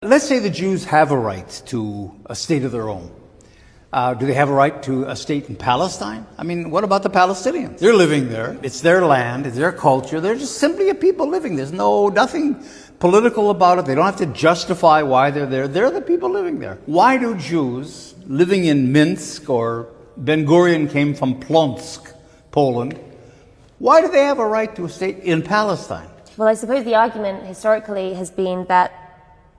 Let's say the Jews have a right to a state of their own. Do they have a right to a state in Palestine? I mean, what about the Palestinians? They're living there. It's their land. It's their culture. They're just simply a people living. There's nothing political about it. They don't have to justify why they're there. They're the people living there. Why do Jews living in Minsk, or Ben Gurion came from Plonsk, Poland, why do they have a right to a state in Palestine? Well, I suppose the argument historically has been that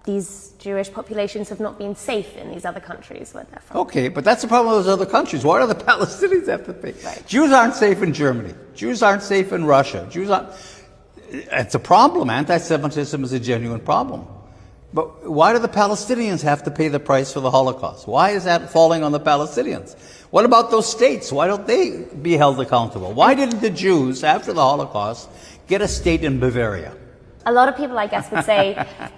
these Jewish populations have not been safe in these other countries where they're from. Okay, but that's the problem with those other countries. Why do the Palestinians have to pay? Right. Jews aren't safe in Germany. Jews aren't safe in Russia. Jews aren't... It's a problem. Anti-Semitism is a genuine problem. But why do the Palestinians have to pay the price for the Holocaust? Why is that falling on the Palestinians? What about those states? Why don't they be held accountable? Why didn't the Jews, after the Holocaust, get a state in Bavaria? A lot of people, I guess, would say,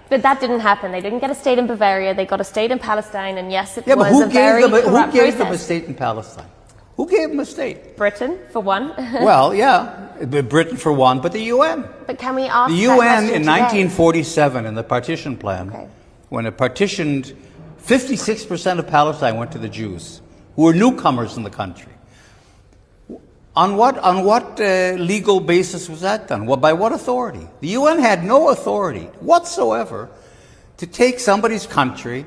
but that didn't happen. They didn't get a state in Bavaria. They got a state in Palestine, and yes, it was a very corrupt process. Who gave them a state in Palestine? Who gave them a state? Britain, for one. Well, yeah, Britain for one, but the UN. But can we ask the UN in 1947, in the partition plan, when it partitioned, 56% of Palestine went to the Jews, who were newcomers in the country. On what legal basis was that done? Well, by what authority? The UN had no authority whatsoever to take somebody's country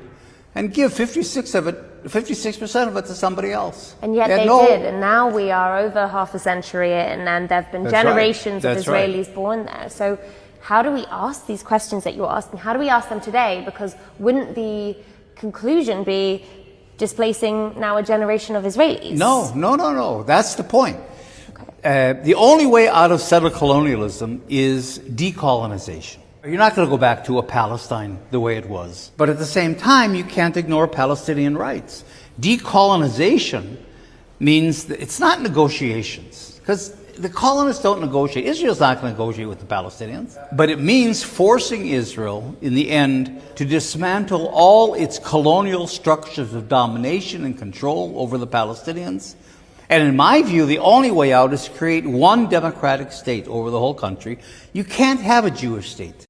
and give 56% of it to somebody else. And yet they did, and now we are over half a century in, and there have been generations of Israelis born there. So how do we ask these questions that you're asking? How do we ask them today? Because wouldn't the conclusion be displacing now a generation of Israelis? No. That's the point. The only way out of settler colonialism is decolonization. You're not going to go back to a Palestine the way it was. But at the same time, you can't ignore Palestinian rights. Decolonization means that it's not negotiations, because the colonists don't negotiate. Israel's not going to negotiate with the Palestinians. But it means forcing Israel, in the end, to dismantle all its colonial structures of domination and control over the Palestinians. And in my view, the only way out is to create one democratic state over the whole country. You can't have a Jewish state.